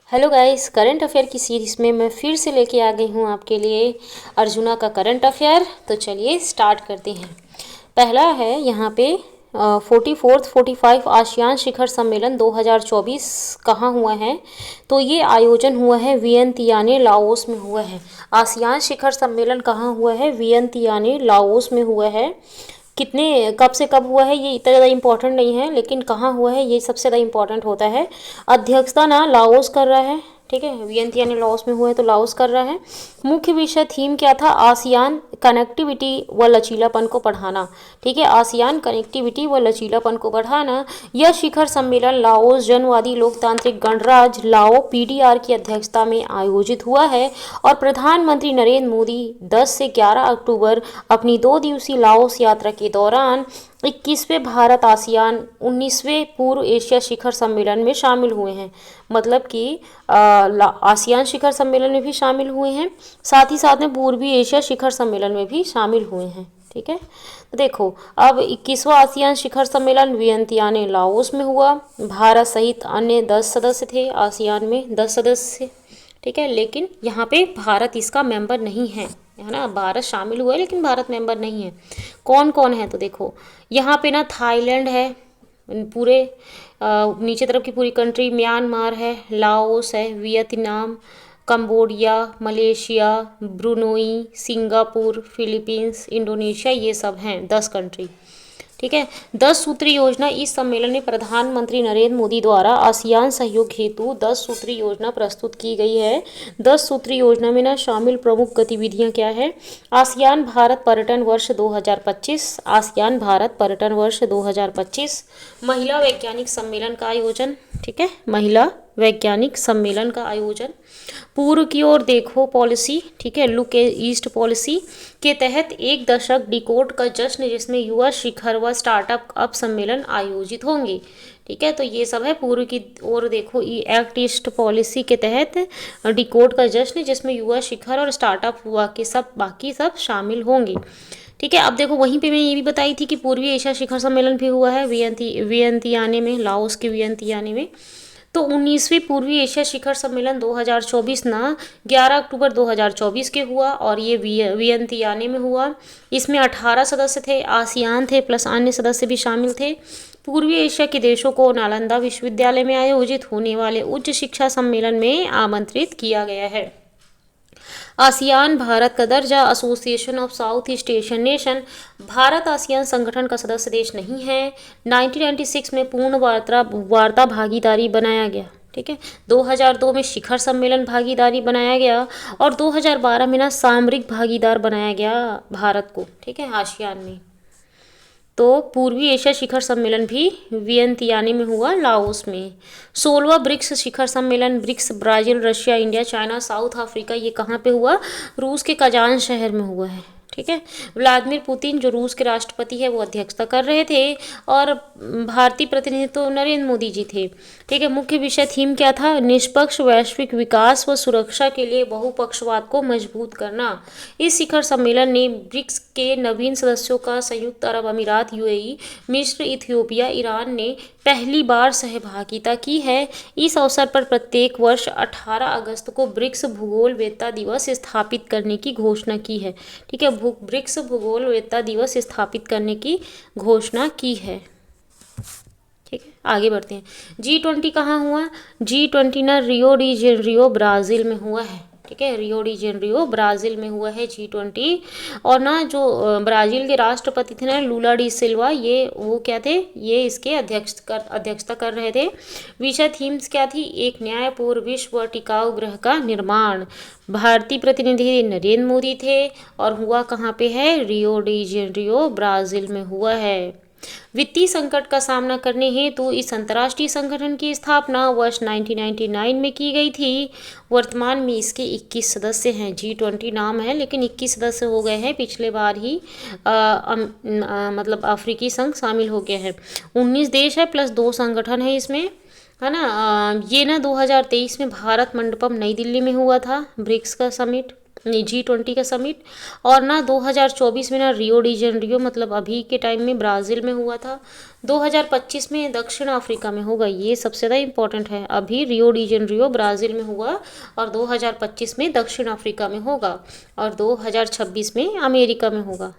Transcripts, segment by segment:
Hello guys, current affair की series में मैं फिर से लेके आ गई हूँ आपके लिए अर्जुना का करंट अफेयर। तो चलिए स्टार्ट करते हैं। पहला है यहाँ पे 44 आसियान शिखर सम्मेलन 2024 कहाँ हुआ है। तो ये आयोजन हुआ है वियंतियाने लाओस में हुआ है। आसियान शिखर सम्मेलन कहाँ हुआ है? वियंतियाने लाओस में हुआ है। कितने कब से कब हुआ है ये इतना ज़्यादा इम्पोर्टेंट नहीं है, लेकिन कहाँ हुआ है ये सबसे ज़्यादा इम्पोर्टेंट होता है। अध्यक्षता ना लाओस कर रहा है, ठीक है। वियंतियाने लाओस में हुआ है तो लाओस कर रहा है। मुख्य विषय थीम क्या था? आसियान कनेक्टिविटी व लचीलापन को बढ़ाना, ठीक है। आसियान कनेक्टिविटी व लचीलापन को बढ़ाना। यह शिखर सम्मेलन लाओस जनवादी लोकतांत्रिक गणराज्य लाओ पीडीआर की अध्यक्षता में आयोजित हुआ है और प्रधानमंत्री नरेंद्र मोदी 10 से 11 अक्टूबर अपनी 2 दिवसीय लाओस यात्रा के दौरान 21वें भारत आसियान 19वें पूर्व एशिया शिखर सम्मेलन में शामिल हुए हैं। मतलब कि आसियान शिखर सम्मेलन में भी शामिल हुए हैं, साथ ही साथ में पूर्वी एशिया शिखर सम्मेलन में भी शामिल हुए हैं, ठीक है। तो देखो, अब 21वां आसियान शिखर सम्मेलन वियंतियाने लाओस में हुआ। भारत सहित अन्य 10 सदस्य थे आसियान में, 10 सदस्य, ठीक है। लेकिन यहाँ पे भारत इसका मेंबर नहीं है ना। भारत शामिल हुआ है लेकिन भारत मेंबर नहीं है। कौन कौन है? तो देखो, यहाँ पे ना थाईलैंड है, पूरे नीचे तरफ की पूरी कंट्री, म्यांमार है, लाओस है, Vietnam, Cambodia, Malaysia, Brunei, Singapore, Philippines, Indonesia, ये सब हैं 10 कंट्री, ठीक है। 10 सूत्री योजना। इस सम्मेलन में प्रधानमंत्री नरेंद्र मोदी द्वारा आसियान सहयोग हेतु 10 सूत्री योजना प्रस्तुत की गई है। 10 सूत्री योजना में ना शामिल प्रमुख गतिविधियां क्या है? आसियान भारत पर्यटन वर्ष 2025, आसियान भारत पर्यटन वर्ष 2025, महिला वैज्ञानिक सम्मेलन का आयोजन, ठीक है, महिला वैज्ञानिक सम्मेलन का आयोजन, पूर्व की ओर देखो पॉलिसी, ठीक है, लुक ईस्ट पॉलिसी के तहत 1 दशक डिकोड का जश्न, जिसमें युवा शिखर व स्टार्टअप अप सम्मेलन आयोजित होंगे, ठीक है। तो ये सब है पूर्व की ओर देखो एक्ट ईस्ट पॉलिसी के तहत डिकोड का जश्न, जिसमें युवा शिखर और स्टार्टअप हुआ के सब बाकी सब शामिल होंगे, ठीक है। अब देखो, वहीं पे मैं ये भी बताई थी कि पूर्वी एशिया शिखर सम्मेलन भी हुआ है वियंतियाने में, लाओस के वियंतियाने में। तो 19वीं पूर्वी एशिया शिखर सम्मेलन 2024 ना 11 अक्टूबर 2024 के हुआ और ये वियंतियाने में हुआ। इसमें 18 सदस्य थे, आसियान थे प्लस अन्य सदस्य भी शामिल थे। पूर्वी एशिया के देशों को नालंदा विश्वविद्यालय में आयोजित होने वाले उच्च शिक्षा सम्मेलन में आमंत्रित किया गया है। आसियान भारत का दर्जा। Association of south east Asian nation. Bharat ASEAN संगठन का सदस्य देश नहीं है। 1996 में पूर्ण वार्ता भागीदारी बनाया गया, ठीक है। 2002 में शिखर सम्मेलन भागीदारी बनाया गया और 2012 में ना सामरिक भागीदार बनाया गया भारत को, ठीक है, आसियान में। तो पूर्वी एशिया शिखर सम्मेलन भी वियंतियाने में हुआ, लाओस में। 16वां ब्रिक्स शिखर सम्मेलन, BRICS Brazil, Russia, India, China, South Africa, ये कहाँ पे हुआ? रूस के कजान शहर में हुआ है, ठीक है। व्लादिमीर पुतिन जो रूस के राष्ट्रपति है वो अध्यक्षता कर रहे थे और भारतीय प्रतिनिधि तो नरेंद्र मोदी जी थे, ठीक है। मुख्य विषय थीम क्या था? निष्पक्ष वैश्विक विकास व सुरक्षा के लिए बहुपक्षवाद को मजबूत करना। इस शिखर सम्मेलन ने ब्रिक्स के नवीन सदस्यों का संयुक्त अरब अमीरात, यूएई, मिस्र, इथियोपिया, ईरान ने पहली बार सहभागिता की है। इस अवसर पर प्रत्येक वर्ष 18 अगस्त को ब्रिक्स भूगोलवेत्ता दिवस स्थापित करने की घोषणा की है, ठीक है। ब्रिक्स भूगोलवेत्ता दिवस स्थापित करने की घोषणा की है, ठीक है। आगे बढ़ते हैं। G20 कहाँ हुआ? G20 ना रियो डी जेनेरियो ब्राज़ील में हुआ है, ठीक है। रियो डी जेनेरियो ब्राज़ील में हुआ है G20। और ना जो ब्राज़ील के राष्ट्रपति थे ना लूला डी सिल्वा, ये वो क्या थे? ये इसके अध्यक्षता कर रहे थे। विषय थीम्स क्या थी? एक न्यायपूर्ण विश्व व टिकाऊ ग्रह का निर्माण। भारतीय प्रतिनिधि नरेंद्र मोदी थे और हुआ कहाँ पे है? रियो डी जेनेरियो ब्राज़ील में हुआ है। वित्तीय संकट का सामना करने हेतु इस अंतर्राष्ट्रीय संगठन की स्थापना वर्ष 1999 में की गई थी। वर्तमान में इसके 21 सदस्य हैं। G20 नाम है लेकिन 21 सदस्य हो गए हैं, पिछले बार ही मतलब अफ्रीकी संघ शामिल हो गया है। 19 देश है प्लस 2 संगठन है इसमें, है ना। ये ना 2023 में भारत मंडपम नई दिल्ली में हुआ था ब्रिक्स का समिट, G20 का समिट। और ना 2024 में ना रियो डी जेनेरियो मतलब अभी के टाइम में ब्राज़ील में हुआ था। 2025 में दक्षिण अफ्रीका में होगा, ये सबसे ज़्यादा इम्पोर्टेंट है। अभी रियो डी जेनेरियो ब्राज़ील में हुआ और 2025 में दक्षिण अफ्रीका में होगा और 2026 में अमेरिका में होगा।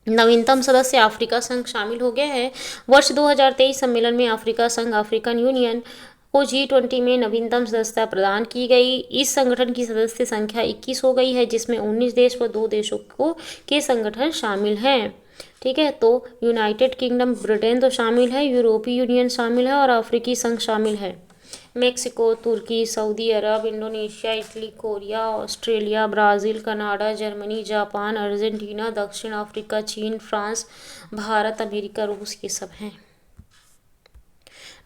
नवीनतम सदस्य अफ्रीका संघ शामिल हो गया है। वर्ष 2023 सम्मेलन में अफ्रीका संघ अफ्रीकन यूनियन को G20 में नवीनतम सदस्यता प्रदान की गई। इस संगठन की सदस्य संख्या 21 हो गई है, जिसमें 19 देश व 2 देशों को के संगठन शामिल हैं। ठीक है, तो यूनाइटेड किंगडम ब्रिटेन तो शामिल है, यूरोपीय यूनियन शामिल है और अफ्रीकी संघ शामिल है। मेक्सिको, तुर्की, सऊदी अरब, Indonesia, Italy, Korea, Australia, Brazil, Canada, Germany, Japan, Argentina, दक्षिण अफ्रीका, चीन, फ्रांस, भारत, अमेरिका, रूस, ये सब हैं।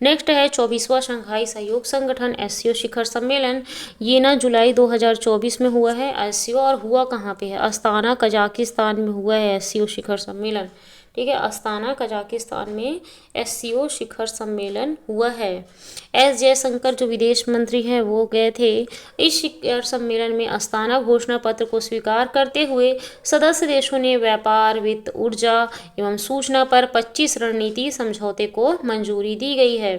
नेक्स्ट है 24वां शंघाई सहयोग संगठन SCO शिखर सम्मेलन। ये ना जुलाई 2024 में हुआ है SCO, और हुआ कहाँ पे है? अस्ताना कजाकिस्तान में हुआ है SCO शिखर सम्मेलन। ठीक है, अस्ताना कजाकिस्तान में SCO शिखर सम्मेलन हुआ है। एस जयशंकर जो विदेश मंत्री हैं वो गए थे। इस शिखर सम्मेलन में अस्ताना घोषणा पत्र को स्वीकार करते हुए सदस्य देशों ने व्यापार, वित्त, ऊर्जा एवं सूचना पर 25 रणनीति समझौते को मंजूरी दी गई है।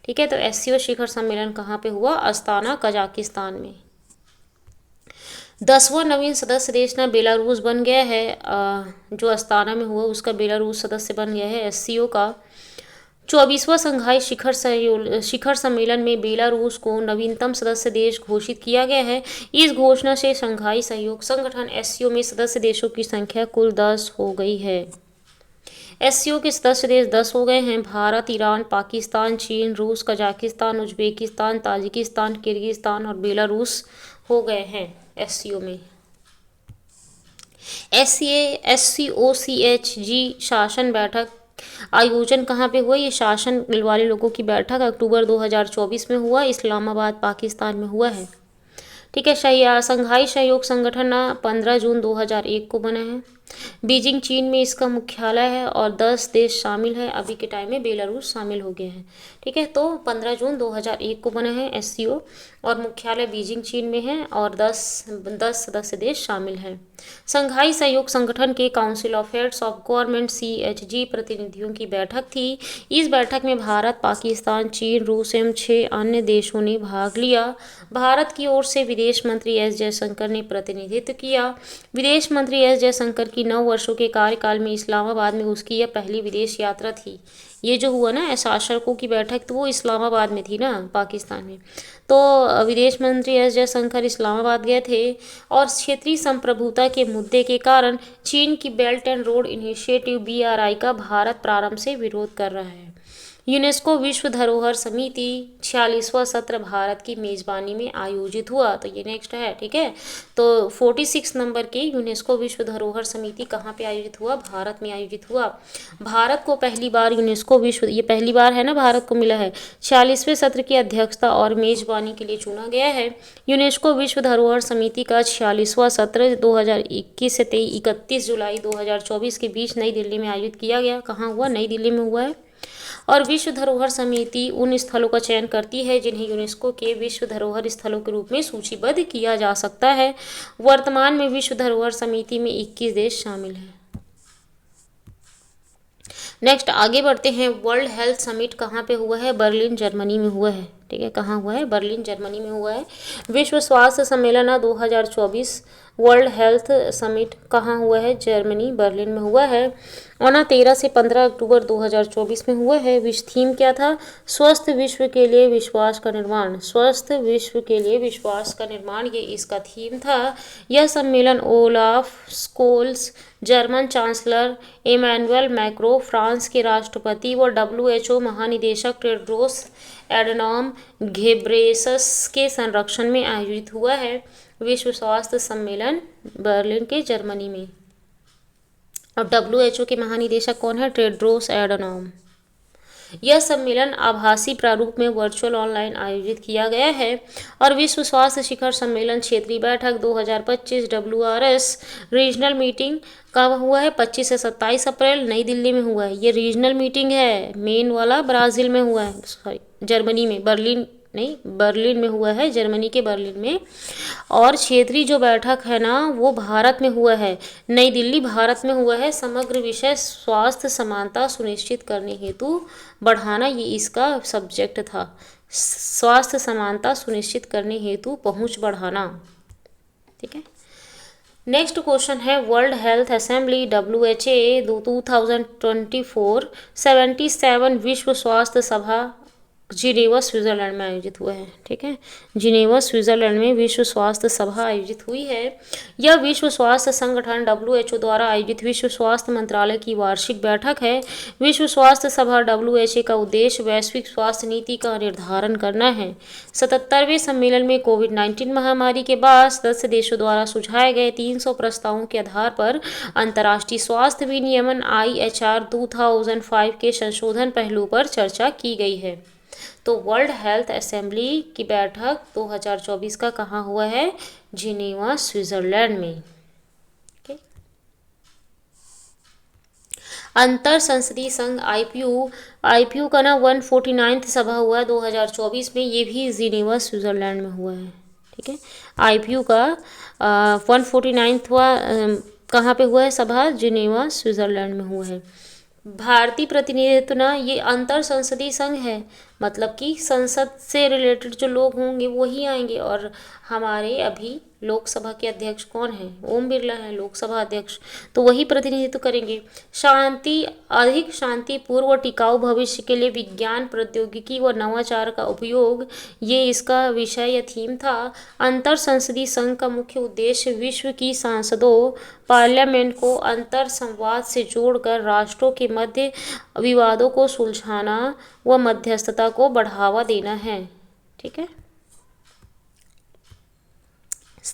ठीक है, तो SCO शिखर सम्मेलन कहाँ पे हुआ? अस्ताना कजाकिस्तान में। 10वां नवीन सदस्य देश ना बेलारूस बन गया है। जो अस्ताना में हुआ उसका बेलारूस सदस्य बन गया है SCO का। 24वां शंघाई शिखर सम्मेलन में बेलारूस को नवीनतम सदस्य देश घोषित किया गया है। इस घोषणा से शंघाई सहयोग संगठन SCO में सदस्य देशों की संख्या कुल 10 हो गई है। SCO के सदस्य देश 10 हो गए हैं। भारत, ईरान, पाकिस्तान, चीन, रूस, कजाकिस्तान, उज्बेकिस्तान, ताजिकिस्तान, किर्गिस्तान और बेलारूस हो गए हैं SCO में। SCOCHG शासन बैठक आयोजन कहाँ पे हुआ? ये शासन वाले लोगों की बैठक अक्टूबर 2024 में हुआ, इस्लामाबाद पाकिस्तान में हुआ है। ठीक है, शंघाई सहयोग संगठन 15 जून 2001 को बना है। बीजिंग चीन में इसका मुख्यालय है और 10 देश शामिल है। अभी के टाइम में बेलारूस शामिल हो गए हैं। ठीक है, तो 15 जून 2001 को बना है SCO और मुख्यालय बीजिंग चीन में है और 10 सदस्य देश शामिल हैं। शंघाई सहयोग संगठन के council of heads of government CHG प्रतिनिधियों की बैठक थी। इस बैठक में भारत, पाकिस्तान, चीन, रूस एवं 6 अन्य देशों ने भाग लिया। भारत की ओर से विदेश मंत्री S जयशंकर ने प्रतिनिधित्व किया। विदेश मंत्री S जयशंकर की 9 वर्षों के कार्यकाल में इस्लामाबाद में उसकी यह पहली विदेश यात्रा थी। ये जो हुआ ना शासकों की बैठक, तो वो इस्लामाबाद में थी ना, पाकिस्तान में। तो विदेश मंत्री S जयशंकर इस्लामाबाद गए थे और क्षेत्रीय संप्रभुता के मुद्दे के कारण चीन की belt and road initiative BRI का भारत प्रारंभ से विरोध कर रहा है। यूनेस्को विश्व धरोहर समिति 46वां सत्र भारत की मेज़बानी में आयोजित हुआ। तो ये नेक्स्ट है। ठीक है, तो 46 नंबर के यूनेस्को विश्व धरोहर समिति कहाँ पे आयोजित हुआ? भारत में आयोजित हुआ। भारत को पहली बार यूनेस्को विश्व, ये पहली बार है ना भारत को मिला है, 46वें सत्र की अध्यक्षता और मेज़बानी के लिए चुना गया है। यूनेस्को विश्व धरोहर समिति का 46वां सत्र 2021 से 31 जुलाई 2024 के बीच नई दिल्ली में आयोजित किया गया। कहाँ हुआ? नई दिल्ली में हुआ है। और विश्व धरोहर समिति उन स्थलों का चयन करती है जिन्हें यूनेस्को के विश्व धरोहर स्थलों के रूप में सूचीबद्ध किया जा सकता है। वर्तमान में विश्व धरोहर समिति में 21 देश शामिल हैं। नेक्स्ट आगे बढ़ते हैं। वर्ल्ड हेल्थ समिट कहाँ पे हुआ है? बर्लिन जर्मनी में हुआ है। ठीक है, कहाँ हुआ है? बर्लिन जर्मनी में हुआ है। विश्व स्वास्थ्य सम्मेलन 2024 वर्ल्ड हेल्थ समिट कहाँ हुआ है? जर्मनी, बर्लिन में हुआ है और 13 से 15 अक्टूबर 2024 में हुआ है। विश्व थीम क्या था? स्वस्थ विश्व के लिए विश्वास का निर्माण। स्वस्थ विश्व के लिए विश्वास का निर्माण, ये इसका थीम था। यह सम्मेलन Olaf Scholz, German chancellor Emmanuel Macron, France के राष्ट्रपति व WHO महानिदेशक टेड्रोस एडनॉम घेब्रेयेसस के संरक्षण में आयोजित हुआ है। विश्व स्वास्थ्य सम्मेलन बर्लिन के जर्मनी में। अब WHO के महानिदेशक कौन है? Tedros Adhanom. यह सम्मेलन आभासी प्रारूप में वर्चुअल ऑनलाइन आयोजित किया गया है और विश्व स्वास्थ्य शिखर सम्मेलन क्षेत्रीय बैठक 2025 WRS रीजनल मीटिंग कब हुआ है? 25 से 27 अप्रैल नई दिल्ली में हुआ है। ये रीजनल मीटिंग है, मेन वाला ब्राज़ील में हुआ है, सॉरी जर्मनी में, बर्लिन नहीं, बर्लिन में हुआ है, जर्मनी के बर्लिन में। और क्षेत्रीय जो बैठक है ना वो भारत में हुआ है, नई दिल्ली भारत में हुआ है। समग्र विषय स्वास्थ्य समानता सुनिश्चित करने हेतु बढ़ाना, ये इसका सब्जेक्ट था। स्वास्थ्य समानता सुनिश्चित करने हेतु पहुंच बढ़ाना। ठीक है। नेक्स्ट क्वेश्चन है वर्ल्ड हेल्थ असेंबली WHA 2024 77 विश्व स्वास्थ्य सभा जिनेवा स्विट्जरलैंड में आयोजित हुआ है। ठीक है, जिनेवा स्विट्जरलैंड में विश्व स्वास्थ्य सभा आयोजित हुई है। यह विश्व स्वास्थ्य संगठन WHO द्वारा आयोजित विश्व स्वास्थ्य मंत्रालय की वार्षिक बैठक है। विश्व स्वास्थ्य सभा WHA का उद्देश्य वैश्विक स्वास्थ्य नीति का निर्धारण करना है। 77वें सम्मेलन में कोविड-19 महामारी के बाद सदस्य देशों द्वारा सुझाए गए 300 प्रस्तावों के आधार पर अंतर्राष्ट्रीय स्वास्थ्य विनियमन IHR 2005 के संशोधन पहलू पर चर्चा की गई है। तो वर्ल्ड हेल्थ असेंबली की बैठक 2024 का कहाँ हुआ है? जिनेवा स्विट्जरलैंड में। अंतर संसदीय संघ IPU का ना 149th सभा हुआ है 2024 में, ये भी जिनेवा स्विट्जरलैंड में हुआ है। ठीक है, IPU का 149वां कहाँ पे हुआ है सभा? जिनेवा स्विट्जरलैंड में हुआ है। भारतीय प्रतिनिधित्व ना ये अंतर संसदीय संघ है, मतलब कि संसद से रिलेटेड जो लोग होंगे वही आएंगे। और हमारे अभी लोकसभा के अध्यक्ष कौन है? ओम बिरला है लोकसभा अध्यक्ष, तो वही प्रतिनिधित्व करेंगे। अधिक शांतिपूर्ण व टिकाऊ भविष्य के लिए विज्ञान प्रौद्योगिकी व नवाचार का उपयोग, ये इसका विषय या थीम था। अंतर संसदीय संघ का मुख्य उद्देश्य विश्व की सांसदों पार्लियामेंट को अंतर संवाद से जोड़कर राष्ट्रों के मध्य विवादों को सुलझाना व मध्यस्थता को बढ़ावा देना है। ठीक है,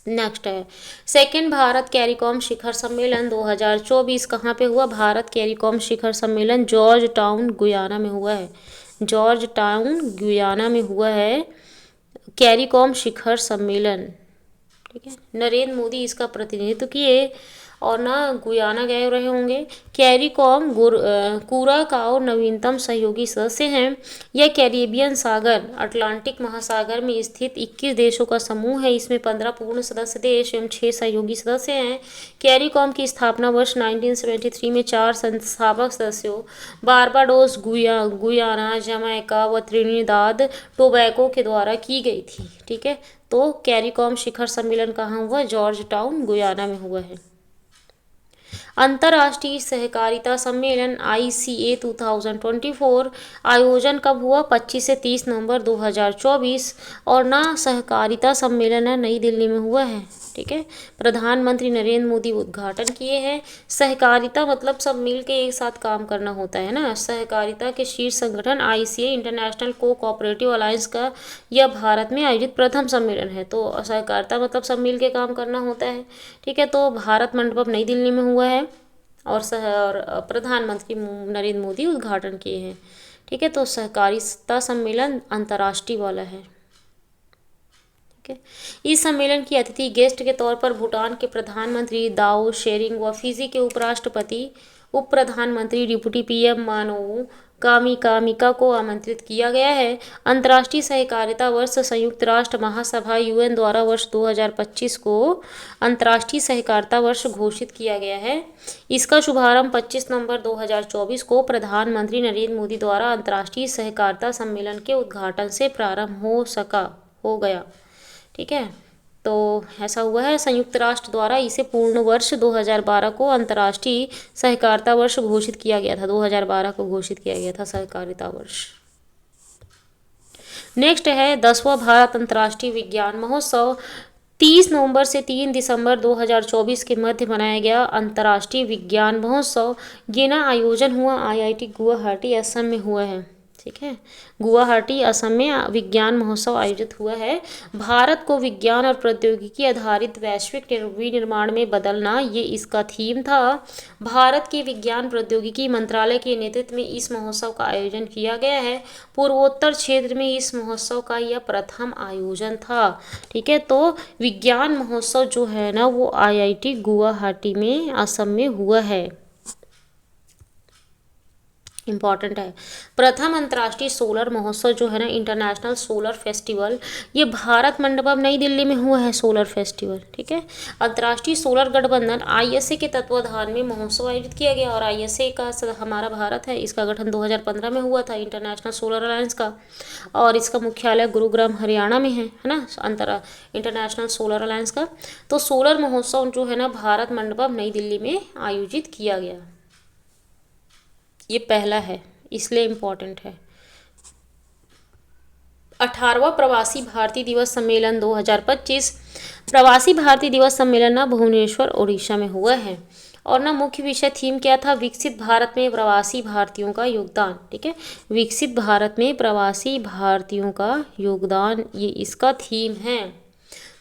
नेक्स्ट है सेकेंड भारत कैरिकॉम शिखर सम्मेलन 2024 कहाँ पे हुआ? भारत कैरिकॉम शिखर सम्मेलन जॉर्ज टाउन गुयाना में हुआ है। जॉर्ज टाउन गुयाना में हुआ है कैरिकॉम शिखर सम्मेलन। ठीक है, नरेंद्र मोदी इसका प्रतिनिधित्व किए और ना गुयाना गए रहे होंगे। कैरिकॉम कुराकाओ नवीनतम सहयोगी सदस्य हैं। यह कैरिबियन सागर अटलांटिक महासागर में स्थित 21 देशों का समूह है। इसमें 15 पूर्ण सदस्य देश एवं 6 सहयोगी सदस्य हैं। कैरिकॉम की स्थापना वर्ष 1973 में 4 संस्थापक सदस्यों बारबाडोस, गुयाना, जमैका व त्रिनिदाद टोबैगो के द्वारा की गई थी। ठीक है, तो कैरिकॉम शिखर सम्मेलन कहाँ हुआ? जॉर्ज टाउन गुयाना में हुआ है। अंतर्राष्ट्रीय सहकारिता सम्मेलन ICA 2024 आयोजन कब हुआ? 25 से 30 नवंबर 2024 और ना सहकारिता सम्मेलन है नई दिल्ली में हुआ है। ठीक है, प्रधानमंत्री नरेंद्र मोदी उद्घाटन किए हैं। सहकारिता मतलब सब मिल के एक साथ काम करना होता है ना। सहकारिता के शीर्ष संगठन ICA इंटरनेशनल कोऑपरेटिव अलायंस का यह भारत में आयोजित प्रथम सम्मेलन है। तो सहकारिता मतलब सब मिल के काम करना होता है। ठीक है, तो भारत मंडपम नई दिल्ली में हुआ है और प्रधानमंत्री नरेंद्र मोदी उद्घाटन किए हैं। ठीक है, तो सहकारिता सम्मेलन अंतर्राष्ट्रीय वाला है। इस सम्मेलन की अतिथि गेस्ट के तौर पर भूटान के प्रधानमंत्री दाओ शेरिंग व फिजी के उपराष्ट्रपति उप प्रधानमंत्री डिप्टी PM मानोऊ कामिका को आमंत्रित किया गया है। अंतर्राष्ट्रीय सहकारिता वर्ष संयुक्त राष्ट्र महासभा UN द्वारा वर्ष 2025 को अंतर्राष्ट्रीय सहकारिता वर्ष घोषित किया गया है। इसका शुभारंभ 25 नवंबर 2024 को प्रधानमंत्री नरेंद्र मोदी द्वारा अंतर्राष्ट्रीय सहकारिता सम्मेलन के उद्घाटन से प्रारंभ हो गया। ठीक है, तो ऐसा हुआ है। संयुक्त राष्ट्र द्वारा इसे पूर्ण वर्ष 2012 को अंतर्राष्ट्रीय सहकारिता वर्ष घोषित किया गया था। 2012 को घोषित किया गया था सहकारिता वर्ष। नेक्स्ट है 10वां भारत अंतर्राष्ट्रीय विज्ञान महोत्सव 30 नवंबर से 3 दिसंबर 2024 के मध्य मनाया गया अंतर्राष्ट्रीय विज्ञान महोत्सव। ये ना आयोजन हुआ IIT गुवाहाटी असम में हुआ है। ठीक है, गुवाहाटी असम में विज्ञान महोत्सव आयोजित हुआ है। भारत को विज्ञान और प्रौद्योगिकी आधारित वैश्विक विनिर्माण में बदलना, ये इसका थीम था। भारत के विज्ञान प्रौद्योगिकी मंत्रालय के नेतृत्व में इस महोत्सव का आयोजन किया गया है। पूर्वोत्तर क्षेत्र में इस महोत्सव का यह प्रथम आयोजन था। ठीक है, तो विज्ञान महोत्सव जो है ना वो IIT गुवाहाटी में असम में हुआ है। इम्पॉर्टेंट है। प्रथम अंतर्राष्ट्रीय सोलर महोत्सव जो है ना, इंटरनेशनल सोलर फेस्टिवल, ये भारत मंडपम नई दिल्ली में हुआ है सोलर फेस्टिवल, ठीक है। अंतर्राष्ट्रीय सोलर गठबंधन आईएसए के तत्वाधान में महोत्सव आयोजित किया गया, और आईएसए का हमारा भारत है, इसका गठन 2015 में हुआ था, इंटरनेशनल सोलर अलायंस का, और इसका मुख्यालय गुरुग्राम हरियाणा में है ना, इंटरनेशनल सोलर अलायंस का। तो सोलर महोत्सव जो है ना, भारत मंडपम नई दिल्ली में आयोजित किया गया, ये पहला है, इसलिए इम्पॉर्टेंट है। 18वां प्रवासी भारतीय दिवस सम्मेलन 2025, प्रवासी भारतीय दिवस सम्मेलन ना भुवनेश्वर ओडिशा में हुआ है, और ना मुख्य विषय थीम क्या था, विकसित भारत में प्रवासी भारतीयों का योगदान, ठीक है। विकसित भारत में प्रवासी भारतीयों का योगदान, ये इसका थीम है।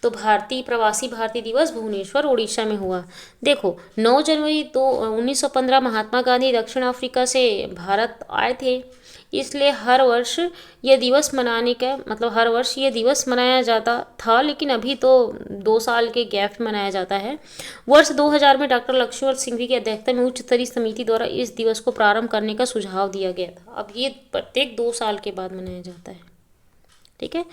तो प्रवासी भारतीय दिवस भुवनेश्वर ओडिशा में हुआ। देखो 9 जनवरी 1915 महात्मा गांधी दक्षिण अफ्रीका से भारत आए थे, इसलिए हर वर्ष ये दिवस मनाने का मतलब हर वर्ष ये दिवस मनाया जाता था, लेकिन अभी तो 2 साल के गैप में मनाया जाता है। वर्ष 2000 में डॉक्टर लक्ष्मण सिंघवी की अध्यक्षता में उच्च स्तरीय समिति द्वारा इस दिवस को प्रारंभ करने का सुझाव दिया गया था। अब ये प्रत्येक 2 साल के बाद मनाया जाता है, ठीक है।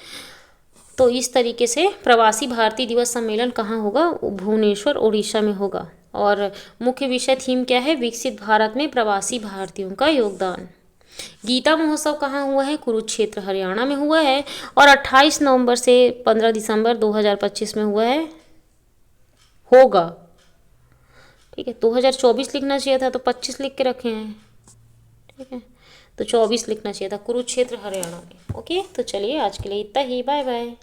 तो इस तरीके से प्रवासी भारतीय दिवस सम्मेलन कहाँ होगा, भुवनेश्वर ओडिशा में होगा। और मुख्य विषय थीम क्या है, विकसित भारत में प्रवासी भारतीयों का योगदान। गीता महोत्सव कहाँ हुआ है, कुरुक्षेत्र हरियाणा में हुआ है, और 28 नवंबर से 15 दिसंबर 2025 में हुआ है, होगा, ठीक है। 2024 लिखना चाहिए था, तो 25 लिख के रखे हैं, ठीक है। तो 24 लिखना चाहिए था, कुरुक्षेत्र हरियाणा में। ओके, तो चलिए आज के लिए इतना ही, बाय बाय।